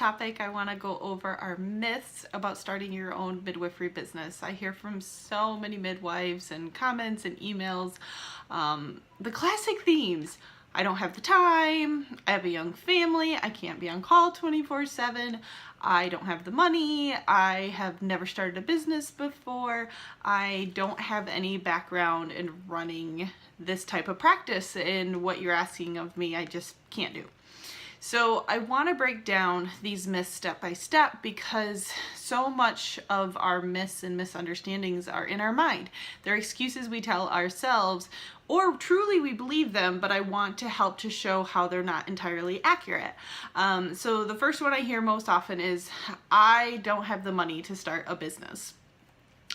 topic, I want to go over our myths about starting your own midwifery business. I hear from so many midwives and comments and emails, the classic themes. I don't have the time, I have a young family, I can't be on call 24/7, I don't have the money, I have never started a business before, I don't have any background in running this type of practice, and what you're asking of me, I just can't do. So I want to break down these myths step by step because so much of our myths and misunderstandings are in our mind. They're excuses we tell ourselves, or truly we believe them, but I want to help to show how they're not entirely accurate. So the first one I hear most often is, I don't have the money to start a business.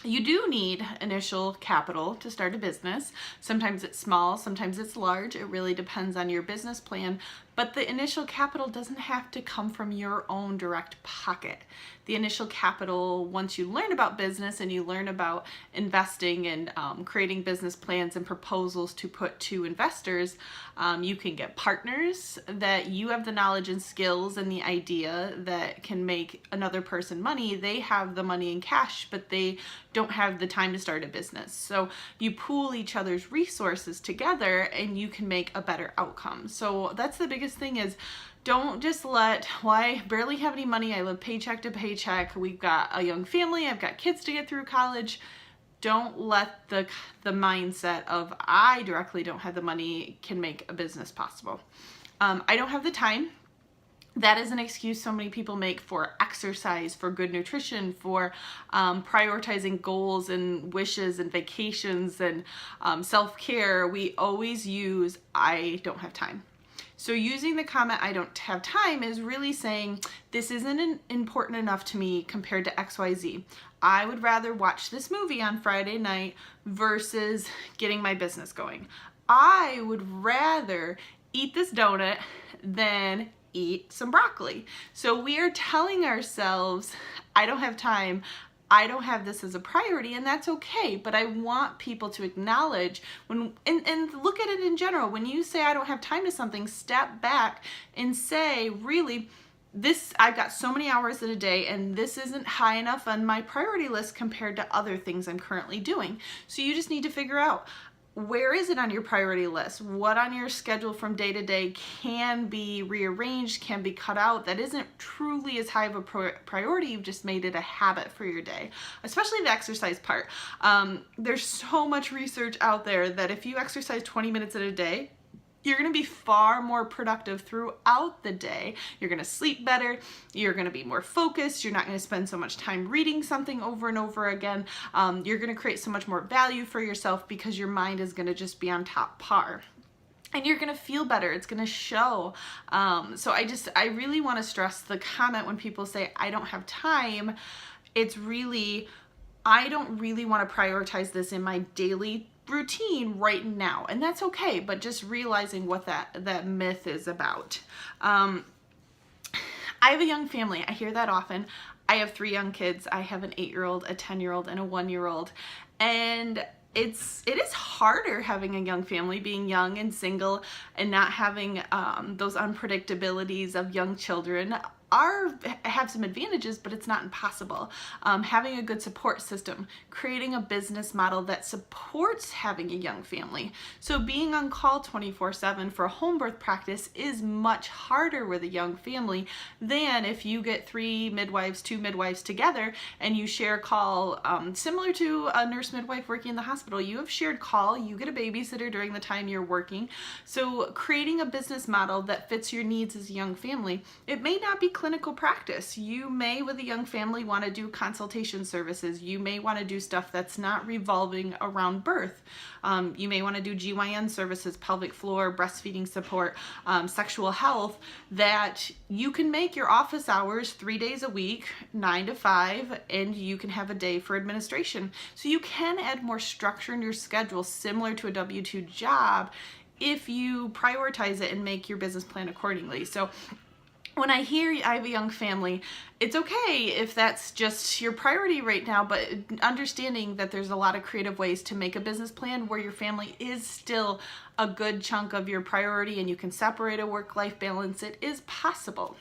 You do need initial capital to start a business. Sometimes it's small, sometimes it's large. It really depends on your business plan, but the initial capital doesn't have to come from your own direct pocket. The initial capital, once you learn about business and you learn about investing and creating business plans and proposals to put to investors, you can get partners that you have the knowledge and skills and the idea that can make another person money. They have the money in cash, but they don't have the time to start a business. So you pool each other's resources together and you can make a better outcome. So that's the biggest thing is, don't just let, well, I barely have any money, I live paycheck to paycheck, we've got a young family, I've got kids to get through college. Don't let the mindset of I directly don't have the money can make a business possible. I don't have the time. That is an excuse so many people make for exercise, for good nutrition, for prioritizing goals and wishes and vacations and self-care. We always use, I don't have time. So using the comment, I don't have time, is really saying, this isn't important enough to me compared to XYZ. I would rather watch this movie on Friday night versus getting my business going. I would rather eat this donut than eat some broccoli. So we are telling ourselves, I don't have time, I don't have this as a priority, and that's okay. But I want people to acknowledge when, and look at it in general. When you say I don't have time to something, step back and say, really, this, I've got so many hours in a day and this isn't high enough on my priority list compared to other things I'm currently doing. So you just need to figure out, where is it on your priority list? What on your schedule from day to day can be rearranged, can be cut out, that isn't truly as high of a priority, you've just made it a habit for your day, especially the exercise part. There's so much research out there that if you exercise 20 minutes in a day, you're going to be far more productive throughout the day. You're going to sleep better. You're going to be more focused. You're not going to spend so much time reading something over and over again. You're going to create so much more value for yourself because your mind is going to just be on top par. And you're going to feel better. It's going to show. So I really want to stress the comment when people say, I don't have time. It's really, I don't really want to prioritize this in my daily routine right now, and that's okay, but just realizing what that myth is about. I have a young family. I hear that often. I have 3 young kids. I have an 8-year-old, a 10-year-old, and a 1-year-old, and it is harder having a young family, being young and single and not having those unpredictabilities of young children. Have some advantages, but it's not impossible. Having a good support system, creating a business model that supports having a young family. So being on call 24/7 for a home birth practice is much harder with a young family than if you get 2 midwives together and you share call, similar to a nurse midwife working in the hospital. You have shared call, you get a babysitter during the time you're working. So creating a business model that fits your needs as a young family. It may not be clinical practice. You may, with a young family, want to do consultation services. You may want to do stuff that's not revolving around birth. You may want to do GYN services, pelvic floor, breastfeeding support, sexual health, that you can make your office hours 3 days a week, 9 to 5, and you can have a day for administration. So you can add more structure in your schedule similar to a W-2 job if you prioritize it and make your business plan accordingly. So when I hear I have a young family, it's okay if that's just your priority right now, but understanding that there's a lot of creative ways to make a business plan where your family is still a good chunk of your priority and you can separate a work-life balance. It is possible.